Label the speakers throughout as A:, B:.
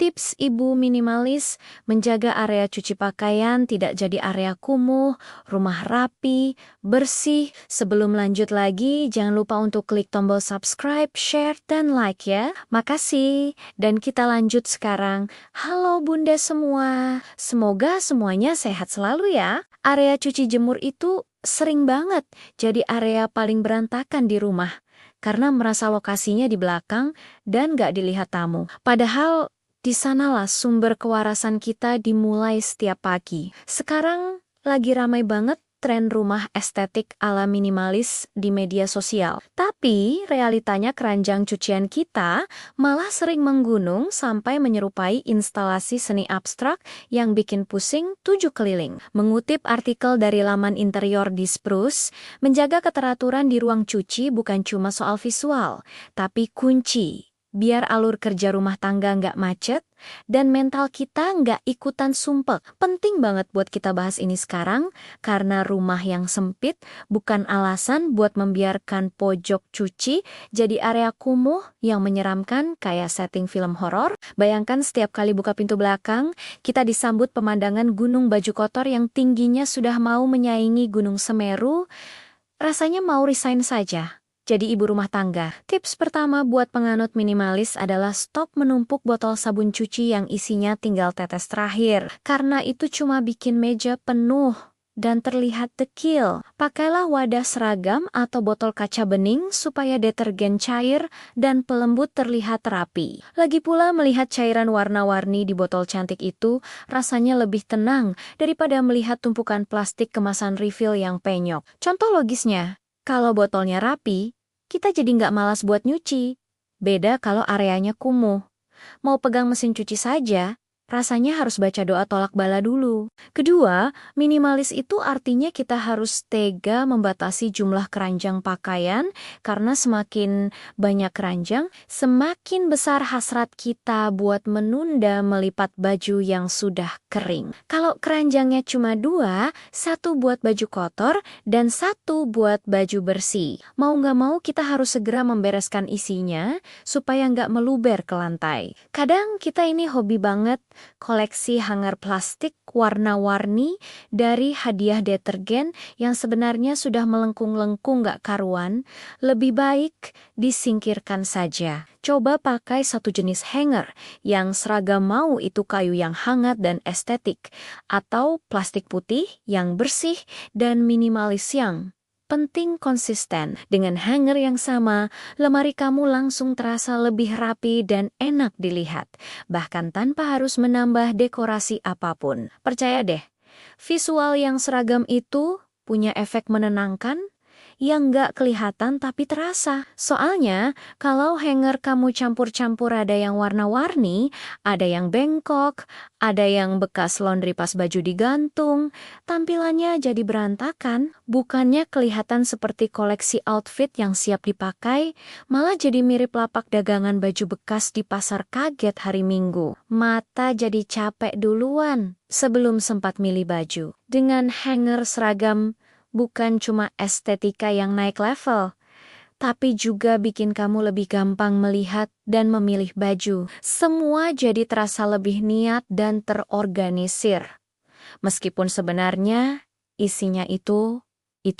A: Tips ibu minimalis menjaga area cuci pakaian tidak jadi area kumuh, rumah rapi, bersih. Sebelum lanjut lagi, jangan lupa untuk klik tombol subscribe, share, dan like ya. Makasih. Dan kita lanjut sekarang. Halo bunda semua. Semoga semuanya sehat selalu ya. Area cuci jemur itu sering banget jadi area paling berantakan di rumah. Karena merasa lokasinya di belakang dan gak dilihat tamu. Padahal di sanalah sumber kewarasan kita dimulai setiap pagi. Sekarang lagi ramai banget tren rumah estetik ala minimalis di media sosial. Tapi realitanya keranjang cucian kita malah sering menggunung sampai menyerupai instalasi seni abstrak yang bikin pusing 7 keliling. Mengutip artikel dari laman interior di Spruce, menjaga keteraturan di ruang cuci bukan cuma soal visual, tapi kunci biar alur kerja rumah tangga nggak macet, dan mental kita nggak ikutan sumpek. Penting banget buat kita bahas ini sekarang, karena rumah yang sempit bukan alasan buat membiarkan pojok cuci jadi area kumuh yang menyeramkan kayak setting film horor. Bayangkan setiap kali buka pintu belakang, kita disambut pemandangan gunung baju kotor yang tingginya sudah mau menyaingi Gunung Semeru. Rasanya mau resign saja. Jadi ibu rumah tangga. Tips pertama buat penganut minimalis adalah stop menumpuk botol sabun cuci yang isinya tinggal tetes terakhir. Karena itu cuma bikin meja penuh dan terlihat dekil. Pakailah wadah seragam atau botol kaca bening supaya detergen cair dan pelembut terlihat rapi. Lagi pula melihat cairan warna-warni di botol cantik itu rasanya lebih tenang daripada melihat tumpukan plastik kemasan refill yang penyok. Contoh logisnya, kalau botolnya rapi, kita jadi nggak malas buat nyuci. Beda kalau areanya kumuh. Mau pegang mesin cuci saja, rasanya harus baca doa tolak bala dulu. Kedua, minimalis itu artinya kita harus tega membatasi jumlah keranjang pakaian, karena semakin banyak keranjang, semakin besar hasrat kita buat menunda melipat baju yang sudah kering. Kalau keranjangnya cuma 2, 1 buat baju kotor dan 1 buat baju bersih. Mau nggak mau kita harus segera membereskan isinya supaya nggak meluber ke lantai. Kadang kita ini hobi banget koleksi hanger plastik warna-warni dari hadiah detergen yang sebenarnya sudah melengkung-lengkung gak karuan. Lebih baik disingkirkan saja. Coba pakai satu jenis hanger yang seragam, mau itu kayu yang hangat dan estetik, atau plastik putih yang bersih dan minimalis yang penting konsisten. Dengan hanger yang sama, lemari kamu langsung terasa lebih rapi dan enak dilihat, bahkan tanpa harus menambah dekorasi apapun. Percaya deh, visual yang seragam itu punya efek menenangkan yang nggak kelihatan tapi terasa. Soalnya, kalau hanger kamu campur-campur, ada yang warna-warni, ada yang bengkok, ada yang bekas laundry pas baju digantung, tampilannya jadi berantakan. Bukannya kelihatan seperti koleksi outfit yang siap dipakai, malah jadi mirip lapak dagangan baju bekas di pasar kaget hari Minggu. Mata jadi capek duluan sebelum sempat milih baju. Dengan hanger seragam, bukan cuma estetika yang naik level, tapi juga bikin kamu lebih gampang melihat dan memilih baju. Semua jadi terasa lebih niat dan terorganisir. Meskipun sebenarnya isinya itu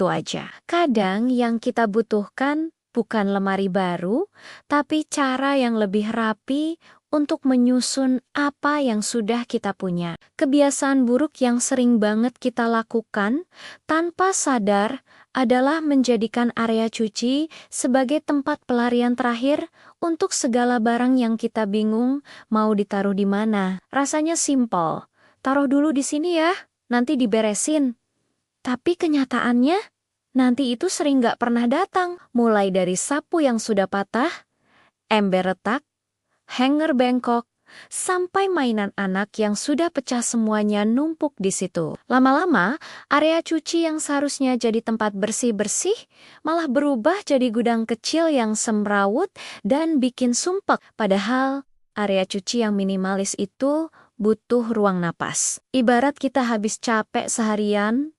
A: aja. Kadang yang kita butuhkan bukan lemari baru, tapi cara yang lebih rapi untuk menyusun apa yang sudah kita punya. Kebiasaan buruk yang sering banget kita lakukan tanpa sadar adalah menjadikan area cuci sebagai tempat pelarian terakhir untuk segala barang yang kita bingung mau ditaruh di mana. Rasanya simpel, taruh dulu di sini ya, nanti diberesin. Tapi kenyataannya, nanti itu sering gak pernah datang. Mulai dari sapu yang sudah patah, ember retak, hanger bengkok, sampai mainan anak yang sudah pecah, semuanya numpuk di situ. Lama-lama, area cuci yang seharusnya jadi tempat bersih-bersih malah berubah jadi gudang kecil yang semrawut dan bikin sumpek. Padahal, area cuci yang minimalis itu butuh ruang napas. Ibarat kita habis capek seharian,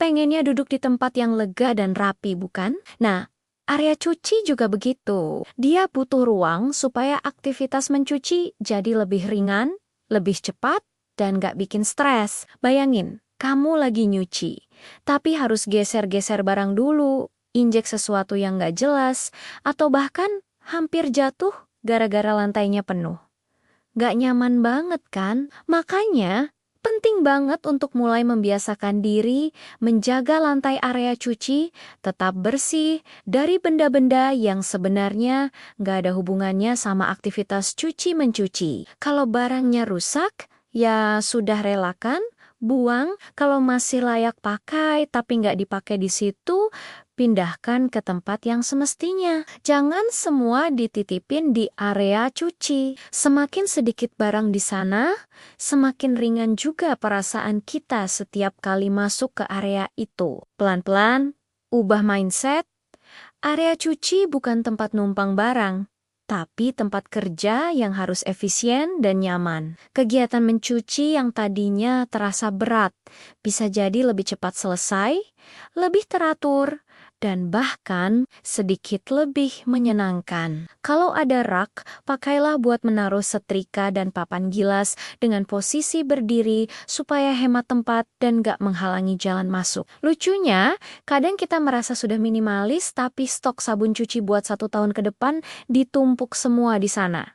A: pengennya duduk di tempat yang lega dan rapi, bukan? Nah, Area cuci juga begitu. Dia butuh ruang supaya aktivitas mencuci jadi lebih ringan, lebih cepat, dan gak bikin stres. Bayangin, kamu lagi nyuci, tapi harus geser-geser barang dulu, injek sesuatu yang gak jelas, atau bahkan hampir jatuh gara-gara lantainya penuh. Gak nyaman banget kan? Makanya, penting banget untuk mulai membiasakan diri menjaga lantai area cuci tetap bersih dari benda-benda yang sebenarnya gak ada hubungannya sama aktivitas cuci-mencuci. Kalau barangnya rusak, ya sudah relakan, buang. Kalau masih layak pakai tapi nggak dipakai di situ, pindahkan ke tempat yang semestinya. Jangan semua dititipin di area cuci. Semakin sedikit barang di sana, semakin ringan juga perasaan kita setiap kali masuk ke area itu. Pelan-pelan, ubah mindset. Area cuci bukan tempat numpang barang, tapi tempat kerja yang harus efisien dan nyaman. Kegiatan mencuci yang tadinya terasa berat, bisa jadi lebih cepat selesai, lebih teratur, dan bahkan sedikit lebih menyenangkan. Kalau ada rak, pakailah buat menaruh setrika dan papan gilas dengan posisi berdiri supaya hemat tempat dan gak menghalangi jalan masuk. Lucunya, kadang kita merasa sudah minimalis tapi stok sabun cuci buat 1 tahun ke depan ditumpuk semua di sana.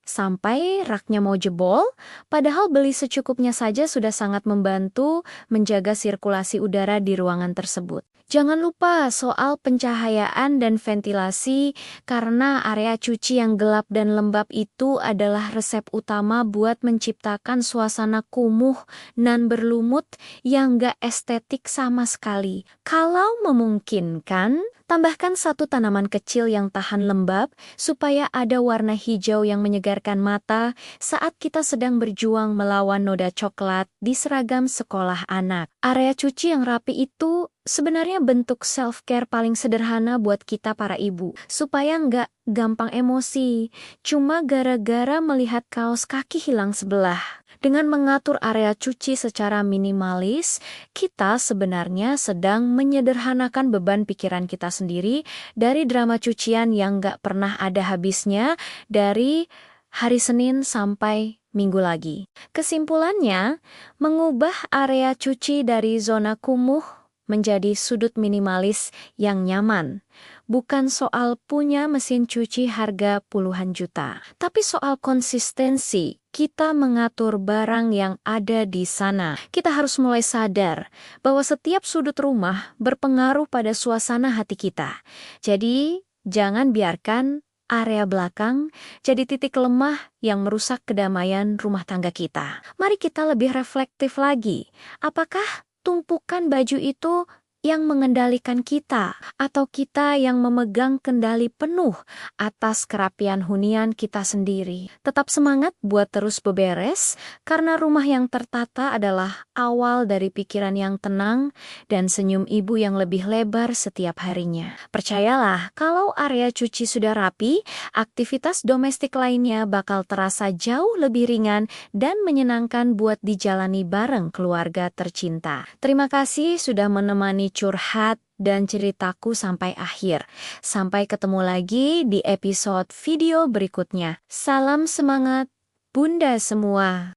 A: Sampai raknya mau jebol, padahal beli secukupnya saja sudah sangat membantu menjaga sirkulasi udara di ruangan tersebut. Jangan lupa soal pencahayaan dan ventilasi, karena area cuci yang gelap dan lembab itu adalah resep utama buat menciptakan suasana kumuh dan berlumut yang gak estetik sama sekali. Kalau memungkinkan, tambahkan 1 tanaman kecil yang tahan lembab supaya ada warna hijau yang menyegarkan mata saat kita sedang berjuang melawan noda coklat di seragam sekolah anak. Area cuci yang rapi itu sebenarnya bentuk self-care paling sederhana buat kita para ibu, supaya nggak gampang emosi, cuma gara-gara melihat kaos kaki hilang sebelah. Dengan mengatur area cuci secara minimalis, kita sebenarnya sedang menyederhanakan beban pikiran kita sendiri dari drama cucian yang nggak pernah ada habisnya dari hari Senin sampai Minggu lagi. Kesimpulannya, mengubah area cuci dari zona kumuh menjadi sudut minimalis yang nyaman. Bukan soal punya mesin cuci harga puluhan juta, tapi soal konsistensi. Kita mengatur barang yang ada di sana. Kita harus mulai sadar bahwa setiap sudut rumah berpengaruh pada suasana hati kita. Jadi, jangan biarkan area belakang jadi titik lemah yang merusak kedamaian rumah tangga kita. Mari kita lebih reflektif lagi. Apakah tumpukan baju itu yang mengendalikan kita, atau kita yang memegang kendali penuh atas kerapian hunian kita sendiri? Tetap semangat buat terus beberes, karena rumah yang tertata adalah awal dari pikiran yang tenang dan senyum ibu yang lebih lebar setiap harinya. Percayalah, kalau area cuci sudah rapi, aktivitas domestik lainnya bakal terasa jauh lebih ringan dan menyenangkan buat dijalani bareng keluarga tercinta. Terima kasih sudah menemani curhat dan ceritaku sampai akhir. Sampai ketemu lagi di episode video berikutnya. Salam semangat, Bunda semua.